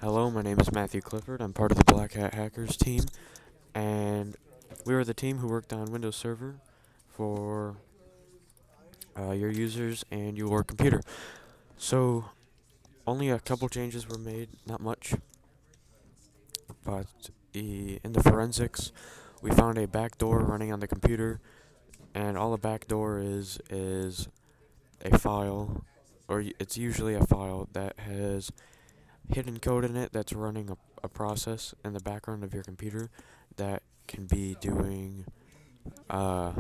Hello, my name is Matthew Clifford. I'm part of the Black Hat Hackers team, and we were the team who worked on Windows Server for your users and your computer. So, only a couple changes were made, not much, but in the forensics, we found a backdoor running on the computer, and all a backdoor is a file, or it's usually a file that has hidden code in it that's running a process in the background of your computer that can be doing uh,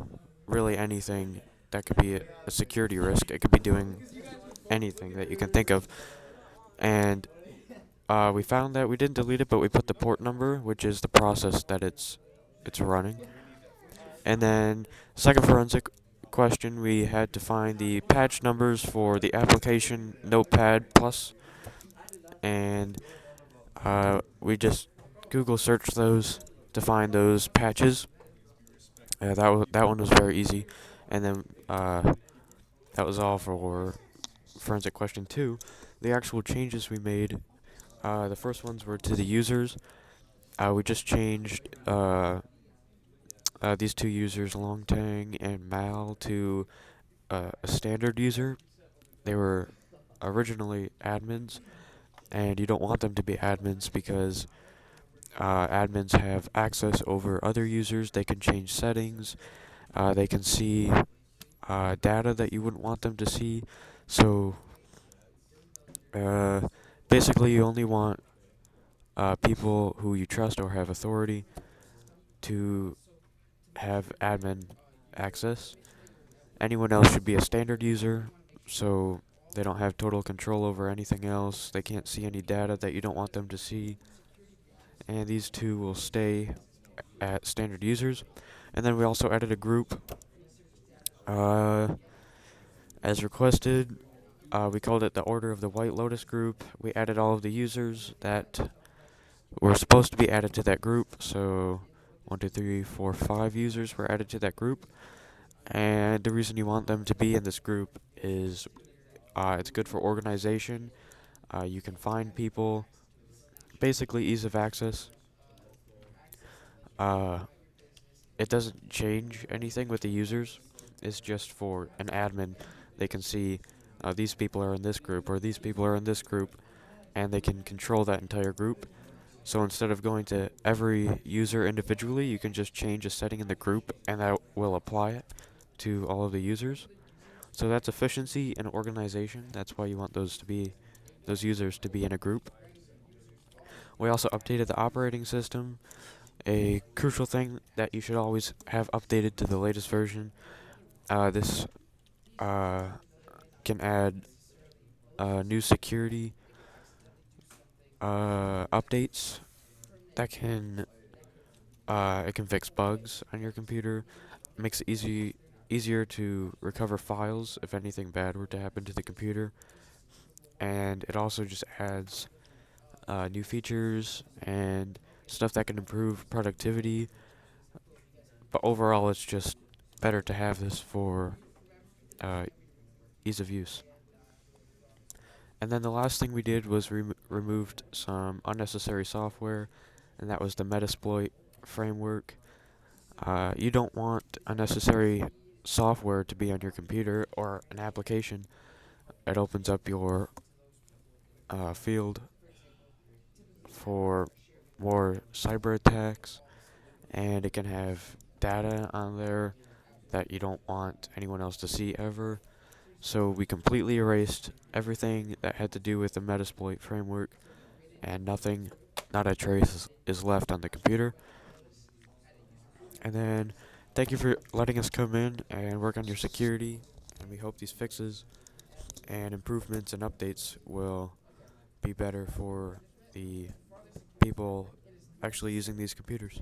really anything that could be a security risk. It could be doing anything that you can think of. And we found that we didn't delete it, but we put the port number, which is the process that it's running. And then, second forensic question, we had to find the patch numbers for the application Notepad Plus, and we just Google searched those to find those patches. That one was very easy, and then that was all for forensic question 2. The actual changes we made, the first ones were to the users. We just changed these two users, Longtang and Mal, to a standard user. They were originally admins, and you don't want them to be admins because admins have access over other users. They can change settings. They can see data that you wouldn't want them to see. So uh, basically, you only want people who you trust or have authority to have admin access. Anyone else should be a standard user, so they don't have total control over anything else. They can't see any data that you don't want them to see. And these two will stay at standard users. And then we also added a group as requested. We called it the Order of the White Lotus group. We added all of the users that were supposed to be added to that group. So 1, 2, 3, 4, 5 users were added to that group. And the reason you want them to be in this group is it's good for organization. You can find people. Basically, ease of access. Uh, it doesn't change anything with the users. It's just for an admin. They can see these people are in this group or these people are in this group, and they can control that entire group. So instead of going to every user individually, you can just change a setting in the group, and that will apply it to all of the users. So that's efficiency and organization. That's why you want those users to be in a group. We also updated the operating system. A crucial thing that you should always have updated to the latest version. This can add new security updates that can it can fix bugs on your computer. Makes it easier to recover files if anything bad were to happen to the computer. And it also just adds new features and stuff that can improve productivity. But overall, it's just better to have this for ease of use. And then the last thing we did was removed some unnecessary software, and that was the Metasploit framework. You don't want unnecessary software to be on your computer or an application. It opens up your field for more cyber attacks, and it can have data on there that you don't want anyone else to see ever. So we completely erased everything that had to do with the Metasploit framework, and nothing, not a trace, is left on the computer. And then, thank you for letting us come in and work on your security, and we hope these fixes and improvements and updates will be better for the people actually using these computers.